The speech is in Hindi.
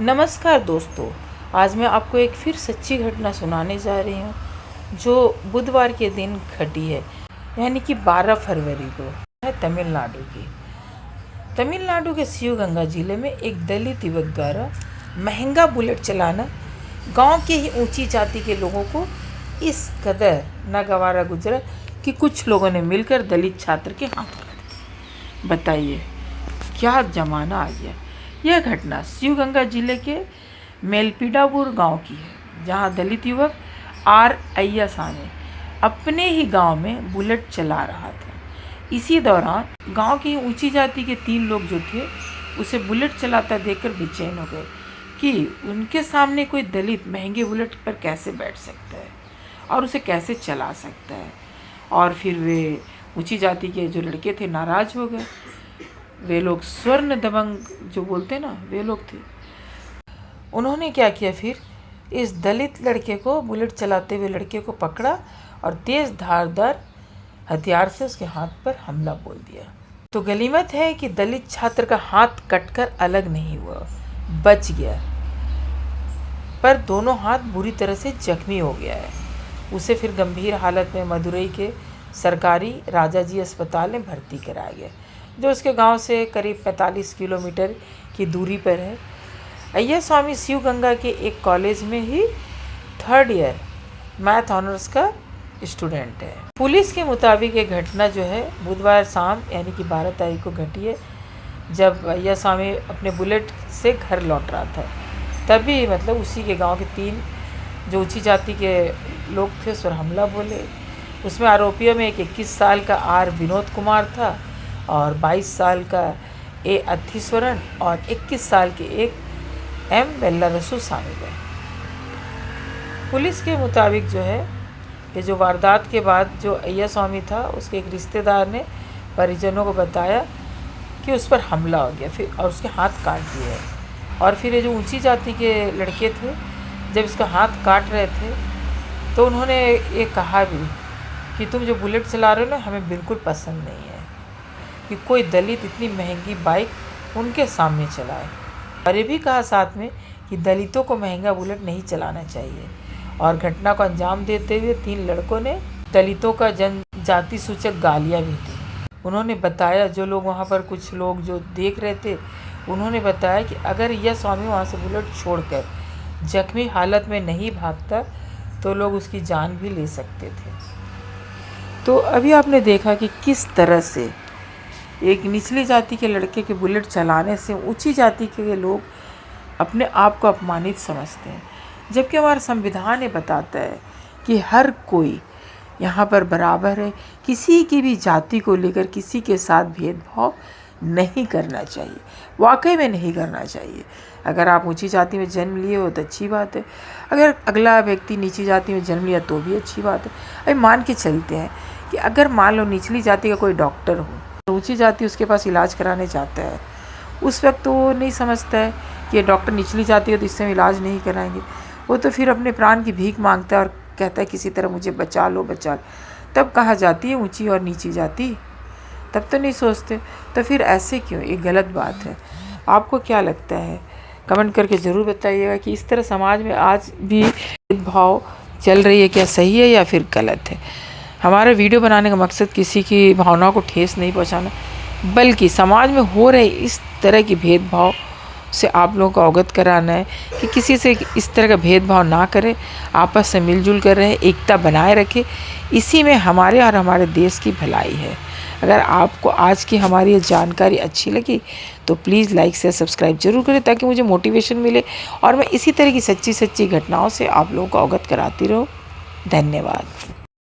नमस्कार दोस्तों, आज मैं आपको एक फिर सच्ची घटना सुनाने जा रही हूँ जो बुधवार के दिन घटी है, यानी कि 12 फरवरी को है तमिलनाडु के शिवगंगा जिले में एक दलित युवक द्वारा महंगा बुलेट चलाना गांव के ही ऊंची जाति के लोगों को इस कदर नागवारा गुजरा कि कुछ लोगों ने मिलकर दलित छात्र के हाथ काट दिए। बताइए क्या ज़माना आ गया। यह घटना शिवगंगा जिले के मेलपीडापुर गांव की है, जहां दलित युवक आर अय्यासामी अपने ही गांव में बुलेट चला रहा था। इसी दौरान गांव की ऊंची जाति के 3 लोग जो थे उसे बुलेट चलाता देखकर बेचैन हो गए कि उनके सामने कोई दलित महंगे बुलेट पर कैसे बैठ सकता है और उसे कैसे चला सकता है। और फिर वे ऊंची जाति के जो लड़के थे नाराज़ हो गए। वे लोग स्वर्ण दबंग जो बोलते ना, वे लोग थे। उन्होंने क्या किया, फिर इस दलित लड़के को, बुलेट चलाते हुए लड़के को पकड़ा और तेज़ धारदार हथियार से उसके हाथ पर हमला बोल दिया। तो गनीमत है कि दलित छात्र का हाथ कटकर अलग नहीं हुआ, बच गया, पर दोनों हाथ बुरी तरह से जख्मी हो गया है। उसे फिर गंभीर हालत में मदुरई के सरकारी राजाजी अस्पताल में भर्ती कराया गया, जो उसके गांव से करीब 45 किलोमीटर की दूरी पर है। अय्यासामी शिवगंगा के एक कॉलेज में ही 3rd ईयर मैथ ऑनर्स का स्टूडेंट है। पुलिस के मुताबिक ये घटना जो है बुधवार शाम यानी कि 12 तारीख को घटी है, जब अय्यासामी अपने बुलेट से घर लौट रहा था। तभी मतलब उसी के गांव के 3 जो ऊंची जाति के लोग थे उस पर हमला बोले। उसमें आरोपियों में एक 21 साल का आर विनोद कुमार था और 22 साल का ए अथीश्वरन और 21 साल के एक एम वेल्लारसु शामिल है। पुलिस के मुताबिक जो है ये जो वारदात के बाद जो अय्यासामी था उसके एक रिश्तेदार ने परिजनों को बताया कि उस पर हमला हो गया, फिर और उसके हाथ काट दिए। और फिर ये जो ऊंची जाति के लड़के थे जब इसका हाथ काट रहे थे तो उन्होंने ये कहा भी कि तुम जो बुलेट चला रहे हो ना, हमें बिल्कुल पसंद नहीं है कि कोई दलित इतनी महंगी बाइक उनके सामने चलाए। और ये भी कहा साथ में कि दलितों को महंगा बुलेट नहीं चलाना चाहिए। और घटना को अंजाम देते हुए 3 लड़कों ने दलितों का जनजाति सूचक गालियाँ भी दी। उन्होंने बताया, जो लोग वहाँ पर कुछ लोग जो देख रहे थे उन्होंने बताया कि अगर यह स्वामी वहाँ से बुलेट छोड़कर जख्मी हालत में नहीं भागता तो लोग उसकी जान भी ले सकते थे। तो अभी आपने देखा कि किस तरह से एक निचली जाति के लड़के के बुलेट चलाने से ऊंची जाति के लोग अपने आप को अपमानित समझते हैं, जबकि हमारा संविधान ये बताता है कि हर कोई यहाँ पर बराबर है। किसी की भी जाति को लेकर किसी के साथ भेदभाव नहीं करना चाहिए, वाकई में नहीं करना चाहिए। अगर आप ऊंची जाति में जन्म लिए हो तो अच्छी बात है, अगर अगला व्यक्ति नीची जाति में जन्म लिया तो भी अच्छी बात है। अभी मान के चलते हैं कि अगर मान लो निचली जाति का कोई डॉक्टर हो, ऊंची जाति उसके पास इलाज कराने जाता है, उस वक्त तो वो नहीं समझता है कि ये डॉक्टर निचली जाति है तो इससे हम इलाज नहीं कराएंगे। वो तो फिर अपने प्राण की भीख मांगता है और कहता है किसी तरह मुझे बचा लो, बचा लो। तब कहा जाती है ऊंची और नीची जाति, तब तो नहीं सोचते। तो फिर ऐसे क्यों, ये गलत बात है। आपको क्या लगता है, कमेंट करके ज़रूर बताइएगा कि इस तरह समाज में आज भी भेदभाव चल रही है, क्या सही है या फिर गलत है। हमारा वीडियो बनाने का मकसद किसी की भावनाओं को ठेस नहीं पहुंचाना, बल्कि समाज में हो रहे इस तरह की भेदभाव से आप लोगों को अवगत कराना है कि किसी से इस तरह का भेदभाव ना करें, आपस में मिलजुल कर रहें, एकता बनाए रखें। इसी में हमारे और हमारे देश की भलाई है। अगर आपको आज की हमारी ये जानकारी अच्छी लगी तो प्लीज़ लाइक से सब्सक्राइब जरूर करें, ताकि मुझे मोटिवेशन मिले और मैं इसी तरह की सच्ची घटनाओं से आप लोगों को अवगत कराती रहूँ। धन्यवाद।